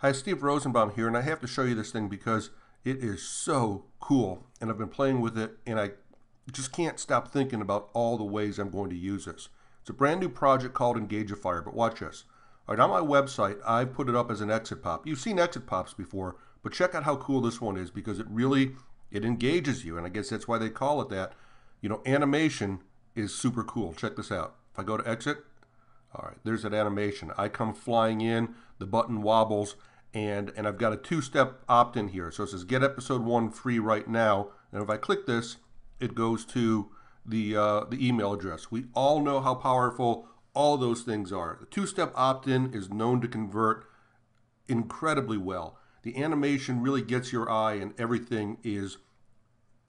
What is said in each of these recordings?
Hi, Steve Rosenbaum here, and I have to show you this thing because it is so cool, and I've been playing with it, and I just can't stop thinking about all the ways I'm going to use this. It's a brand new project called Engagifire, but watch this. All right, on my website, I put it up as an exit pop. You've seen exit pops before, but check out how cool this one is because it engages you, and I guess that's why they call it that. You know, animation is super cool. Check this out. If I go to exit, all right, there's that animation. I come flying in, the button wobbles, and I've got a two-step opt-in here. So it says get episode 1 free right now. And if I click this, it goes to the email address. We all know how powerful all those things are. The two-step opt-in is known to convert incredibly well. The animation really gets your eye, and everything is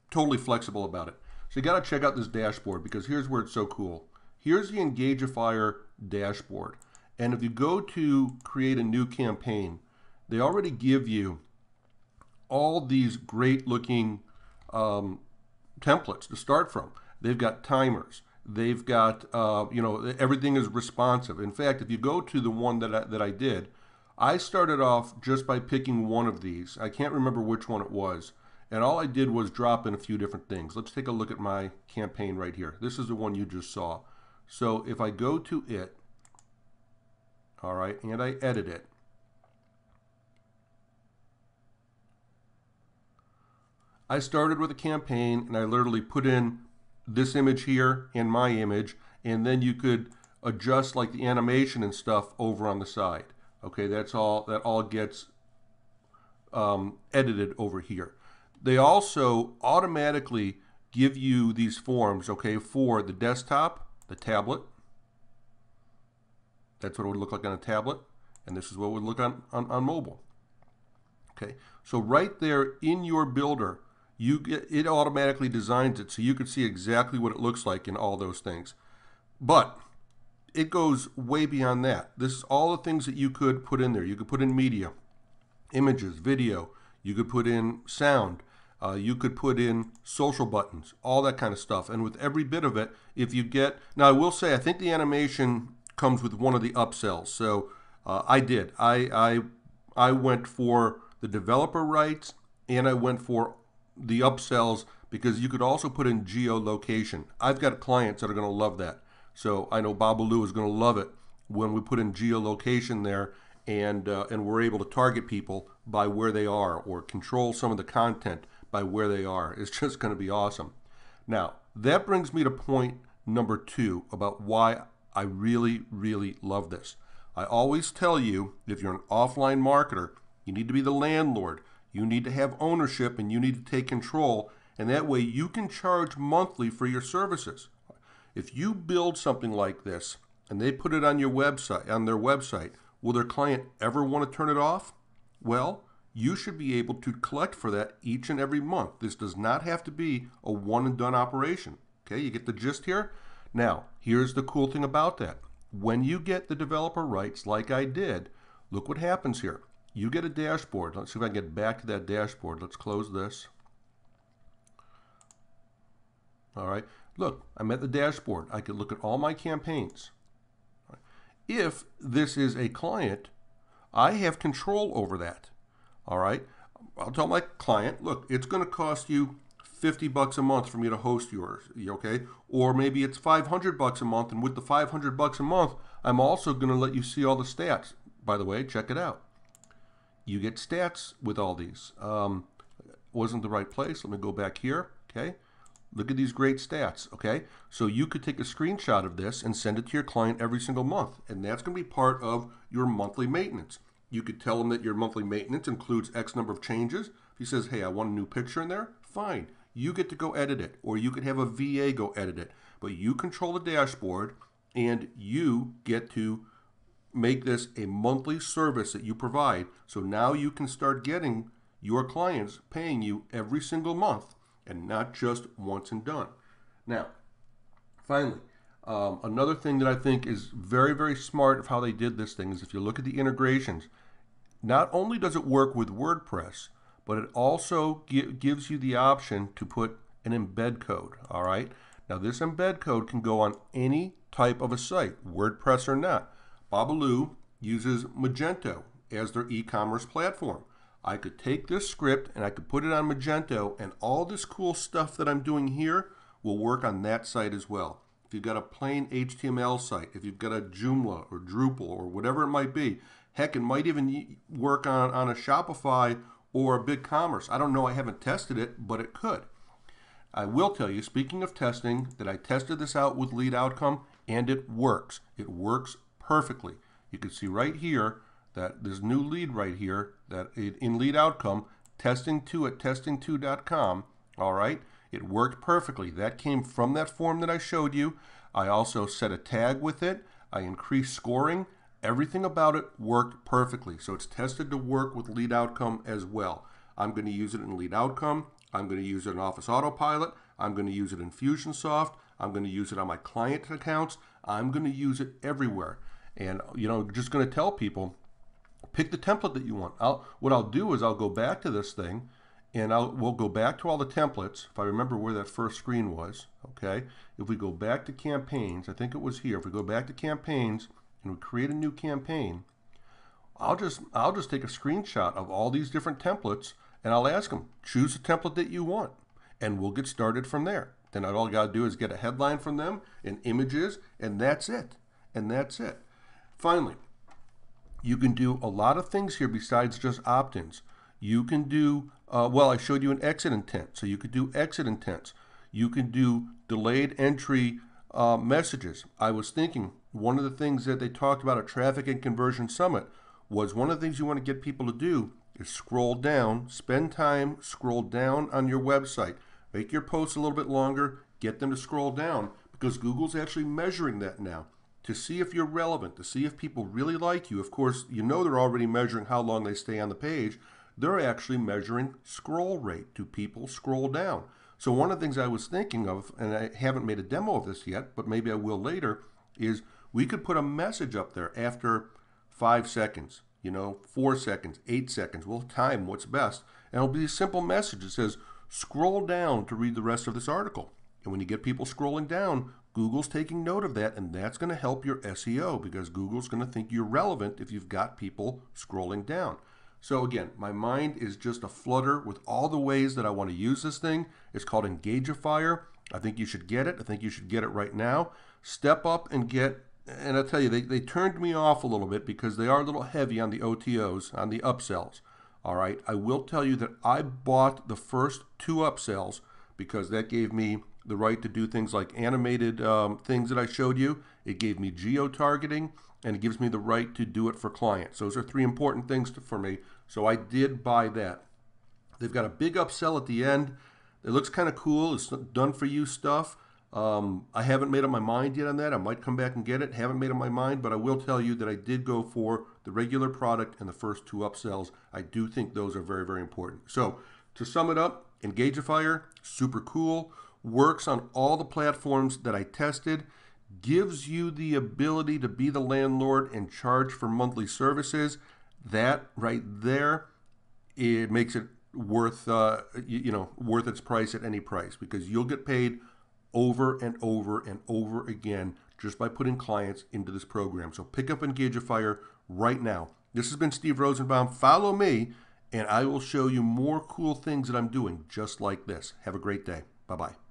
totally flexible about it. So you got to check out this dashboard because here's where it's so cool. Here's the Engagifire dashboard. And if you go to create a new campaign, they already give you all these great looking templates to start from. They've got timers. They've got, everything is responsive. In fact, if you go to the one that I did, I started off just by picking one of these. I can't remember which one it was. And all I did was drop in a few different things. Let's take a look at my campaign right here. This is the one you just saw. So if I go to it, all right, and I edit it, I started with a campaign and I literally put in this image here and my image, and then you could adjust like the animation and stuff over on the side. Okay, that all gets edited over here. They also automatically give you these forms, okay, for the desktop, the tablet. That's what it would look like on a tablet, and this is what it would look on mobile. Okay, so right there in your builder, it automatically designs it so you can see exactly what it looks like in all those things. But it goes way beyond that. This is all the things that you could put in there. You could put in media, images, video. You could put in sound. You could put in social buttons, all that kind of stuff. And with every bit of it, if you get... Now, I will say, I think the animation comes with one of the upsells. So I did. I went for the developer rights, and I went for the upsells because you could also put in geolocation. I've got clients that are going to love that. So I know Babalu is going to love it when we put in geolocation there, and we're able to target people by where they are or control some of the content by where they are. It's just going to be awesome. Now, that brings me to point number 2 about why I really, really love this. I always tell you, if you're an offline marketer, you need to be the landlord. You need to have ownership, and you need to take control, and that way you can charge monthly for your services. If you build something like this and they put it on your website, on their website, will their client ever want to turn it off? Well, you should be able to collect for that each and every month. This does not have to be a one and done operation. Okay, you get the gist here? Now, here's the cool thing about that. When you get the developer rights like I did, look what happens here. You get a dashboard. Let's see if I can get back to that dashboard. Let's close this. All right. Look, I'm at the dashboard. I can look at all my campaigns. If this is a client, I have control over that. All right. I'll tell my client, look, it's going to cost you $50 a month for me to host yours. Okay. Or maybe it's $500 a month. And with the $500 a month, I'm also going to let you see all the stats. By the way, check it out. You get stats with all these. Wasn't the right place. Let me go back here. Okay. Look at these great stats. Okay. So you could take a screenshot of this and send it to your client every single month. And that's going to be part of your monthly maintenance. You could tell them that your monthly maintenance includes X number of changes. If he says, hey, I want a new picture in there, fine. You get to go edit it. Or you could have a VA go edit it. But you control the dashboard, and you get to make this a monthly service that you provide. So now you can start getting your clients paying you every single month and not just once and done. Now, finally, another thing that I think is very, very smart of how they did this thing is if you look at the integrations, not only does it work with WordPress, but it also gives you the option to put an embed code. All right. Now this embed code can go on any type of a site, WordPress or not. Babalu uses Magento, as their e-commerce platform. I could take this script and I could put it on Magento, and all this cool stuff that I'm doing here will work on that site as well. If you've got a plain HTML site, if you've got a Joomla or Drupal or whatever it might be, heck, it might even work on a Shopify or a BigCommerce. I don't know, I haven't tested it, but it could. I will tell you, speaking of testing, that I tested this out with Lead Outcome, and it works. It works perfectly. You can see right here that this new lead right here, that in Lead Outcome, testing2 at testing2.com, all right, it worked perfectly. That came from that form that I showed you. I also set a tag with it. I increased scoring. Everything about it worked perfectly. So it's tested to work with Lead Outcome as well. I'm going to use it in Lead Outcome. I'm going to use it in Office Autopilot. I'm going to use it in Fusionsoft. I'm going to use it on my client accounts. I'm going to use it everywhere. And, you know, just going to tell people, pick the template that you want. What I'll do is I'll go back to this thing, and we'll go back to all the templates, if I remember where that first screen was, okay? If we go back to campaigns, I think it was here. If we go back to campaigns and we create a new campaign, I'll just take a screenshot of all these different templates, and I'll ask them, choose the template that you want, and we'll get started from there. Then all I got to do is get a headline from them and images, and that's it. And that's it. Finally, you can do a lot of things here besides just opt-ins. You can do, well, I showed you an exit intent, so you could do exit intents. You can do delayed entry messages. I was thinking one of the things that they talked about at Traffic and Conversion Summit was one of the things you want to get people to do is scroll down, spend time, scroll down on your website. Make your posts a little bit longer, get them to scroll down, because Google's actually measuring that now to see if you're relevant, to see if people really like you. Of course, you know they're already measuring how long they stay on the page. They're actually measuring scroll rate. Do people scroll down? So one of the things I was thinking of, and I haven't made a demo of this yet, but maybe I will later, is we could put a message up there after 5 seconds, 4 seconds, 8 seconds. We'll time what's best. And it'll be a simple message that says, scroll down to read the rest of this article. And when you get people scrolling down, Google's taking note of that, and that's going to help your SEO, because Google's going to think you're relevant if you've got people scrolling down. So again, my mind is just a flutter with all the ways that I want to use this thing. It's called Engagifire. I think you should get it. I think you should get it right now. Step up and get, and I'll tell you, they turned me off a little bit because they are a little heavy on the OTOs, on the upsells. All right, I will tell you that I bought the first 2 upsells because that gave me the right to do things like animated things that I showed you. It gave me geo-targeting, and it gives me the right to do it for clients. Those are 3 important things for me, so I did buy that. They've got a big upsell at the end. It looks kind of cool. It's done for you stuff. I haven't made up my mind yet on that. I might come back and get it. Haven't made up my mind, but I will tell you that I did go for the regular product and the first 2 upsells. I do think those are very, very important. So to sum it up, Engagifire, super cool, works on all the platforms that I tested, gives you the ability to be the landlord and charge for monthly services. That right there, it makes it worth worth its price at any price, because you'll get paid over and over and over again just by putting clients into this program. So pick up Engagifire right now. This has been Steve Rosenbaum. Follow me, and I will show you more cool things that I'm doing just like this. Have a great day. Bye-bye.